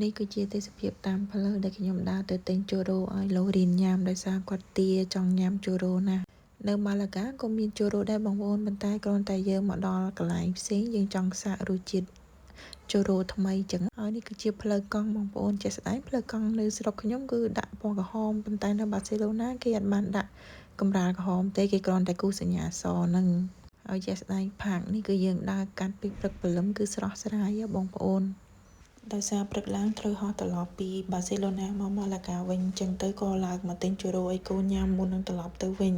នេះគឺជាទេសភាពតាមផ្លូវដែលខ្ញុំដើរទៅទិញជូរ៉ូឲ្យលោករៀនញ៉ាំដោយសារគាត់ទាចង់ញ៉ាំជូរ៉ូណាស់នៅម៉ាឡាកាក៏មានជូរ៉ូដែរបងប្អូនប៉ុន្តែគ្រាន់តែយើងមកដល់កន្លែងផ្សេងយើងចង់សាករសជាតិជូរ៉ូថ្មីចឹងហើយនេះគឺជាផ្លូវកង់បងប្អូនជាក់ស្ដែងផ្លូវកង់នៅស្រុកខ្ញុំគឺដាក់ពណ៌ក្រហមប៉ុន្តែនៅបាសេឡូណាគេអត់បានដាក់កម្រាលក្រហមទេគេគ្រាន់តែគូសសញ្ញាសហ្នឹងហើយជាក់ស្ដែងផាកនេះគឺយើងដើរកាត់ពីព្រឹកព្រលឹមគឺស្រស់ស្រាយបងប្អូនដោយសារព្រឹកឡើងត្រូវហោះត្រឡប់ពីបាសេឡូណាមកម៉ាឡាកាវិញអញ្ចឹងទៅក៏ឡើងមកទិញជូរ៉ូឲ្យកូនញ៉ាំមុននឹងត្រឡប់ទៅវិញ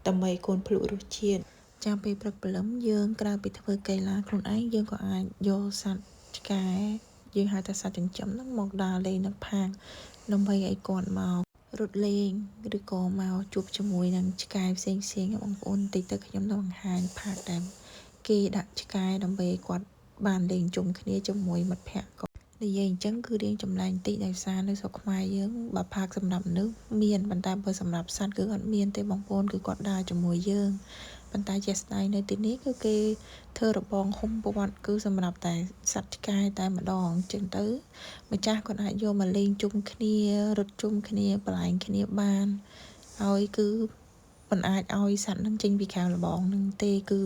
ដើម្បីកូនភ្លក់រសជាតិចាំពេលព្រឹកព្រលឹមយើងក្រៅពីធ្វើកីឡាខ្លួនឯងយើងក៏អាចយកសត្វឆ្កែយើងហៅថាសត្វចិញ្ចឹមហ្នឹងមកដើរលេងនៅផាកដើម្បីឲ្យគាត់មករត់លេងឬក៏មកជួបជាមួយនឹងឆ្កែផ្សេងបងប្អូនតិចទៅខ្ញុំនឹងបង្ហាញផាកដែលគេដាក់ឆ្កែដើម្បីឲ្យគាត់បានលេងជុំគ្នាជាមួយមិត្តភ័ក្តិនិយាយអញ្ចឹងគឺរៀងចម្លែកតិចដោយសារនៅស្រុកខ្មែរយើងបើផាកសម្រាប់មនុស្សមានប៉ុន្តែបើសម្រាប់សត្វគឺអត់មានទេបងប្អូនគឺគាត់ដើរជាមួយយើងប៉ុន្តែជាក់ស្ដែងនៅទីនេះគឺគេធ្វើរបងហុំព័ទ្ធគឺសម្រាប់តែសត្វឆ្កែតែម្ដងអញ្ចឹងទៅម្ចាស់គាត់អាចយកមកលេងជុំគ្នារត់ជុំគ្នាបលែងគ្នាបានហើយគឺមិនអាចឲ្យសត្វនឹងចេញពីខាងរបងនឹងទេគឺ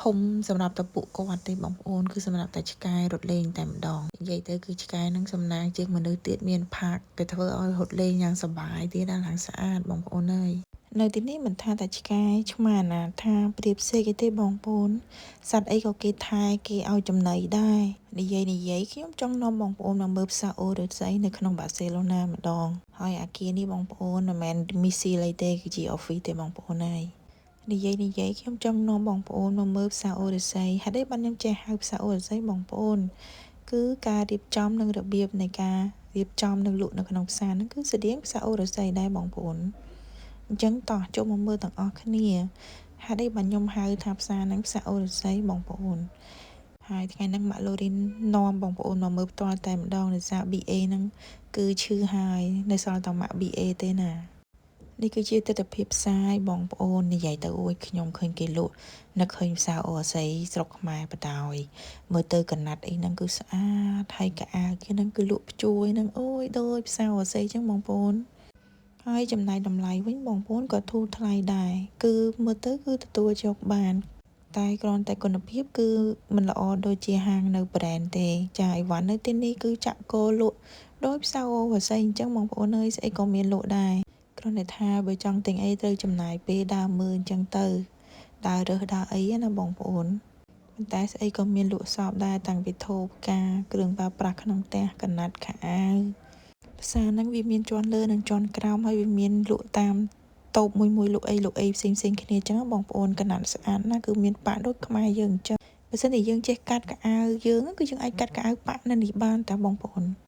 ហុំសម្រាប់តែពួកគាត់ទេបងប្អូនគឺសម្រាប់តែឆ្កែរត់លេងតែម្ដងនិយាយទៅគឺឆ្កែនឹងសំណាងជាងមនុស្សទៀតមានផាកទៅធ្វើឲ្យរត់លេងយ៉ាងសប្បាយទៀតឡើងស្អាតបងប្អូនអើយនៅទីនេះមិនថាតែឆ្កែឆ្មាណាថាប្រៀបសេកអីទេបងប្អូនសត្វអីក៏គេថែគេឲ្យចំណីដែរនិយាយខ្ញុំចង់នាំបងប្អូនមកមើលផ្សារអូរឫស្សីនៅក្នុងបាសេឡូណាម្ដងហើយអាគារនេះបងប្អូនមិនមែនមីស៊ីលអីទេគឺជា office ទេបងប្អូនហើយនិយាយខ្ញុំចង់នាំបងប្អូនមកមើលផ្សារអូរឫស្សីហេតុអីបានខ្ញុំចេះហៅផ្សារអូរឫស្សីបងប្អូនគឺការរៀបចំនិងរបៀបនៃការរៀបចំនិងលក់នៅក្នុងផ្សារហ្នឹងគឺស្តៀងផ្សារអូរឫស្សីដែរបងប្អូនអញ្ចឹងតោះចូលមកមើលទាំងអស់គ្នាហេតុអីបានខ្ញុំហៅថាផ្សារហ្នឹងផ្សារអូរឫស្សីបងប្អូនហើយថ្ងៃហ្នឹងម៉ាក់ឡូរីននាំបងប្អូនមកមើលផ្ទាល់តែម្ដងដោយសារ BA ហ្នឹងគឺឈឺហើយនៅសល់តែម៉ាក់ BA ទេណានេះគឺជាទស្សនវិជ្ជាផ្សាយបងប្អូននិយាយទៅអូយខ្ញុំឃើញគេលក់នឹកឃើញផ្សារអូរស័យស្រុកខ្មែរបដ ாய் មើលទៅកណាត់អីហ្នឹងគឺស្អាតហើយកៅអៅគេហ្នឹងគឺលក់ព្យួរហ្នឹងអូយដូចផ្សារអូរស័យចឹងបងប្អូនហើយចំណែកតម្លៃវិញបងប្អូនក៏ធូរថ្លៃដែរគឺមើលទៅគឺទទួលយកបានតែគ្រាន់តែគុណភាពគឺមិនល្អដូចជាហាងនៅប្រេនទេចាអីវ៉ាន់នៅទីនេះគឺចាក់គោលក់ដោយផ្សារអូរស័យអញ្ចឹងបងប្អូនអើយស្អីក៏មានលក់ដែរគ្រាន់តែថាបើចង់ទិញអីត្រូវចំណាយពេលដើរមើលអញ្ចឹងទៅដើររើសដើរអីណាបងប្អូនប៉ុន្តែស្អីក៏មានលក់សពដែរតាំងពីថូផ្កាគ្រឿងប្រើប្រាស់ក្នុងផ្ទះកណាត់ខោអាវផ្សារហ្នឹងវាមានជាន់លើនិងជាន់ក្រោមហើយវាមានលក់តាមតូបមួយលក់អីផ្សេងគ្នាអញ្ចឹងបងប្អូនកណាត់ស្អាតណាស់គឺមានប៉ាក់ដូចខ្មែរយើងអញ្ចឹងបើសិនជាយើងចេះកាត់កៅអៅយើងគឺយើងអាចកាត់កៅអៅប៉ាក់នៅនេះបានតាបងប្អូន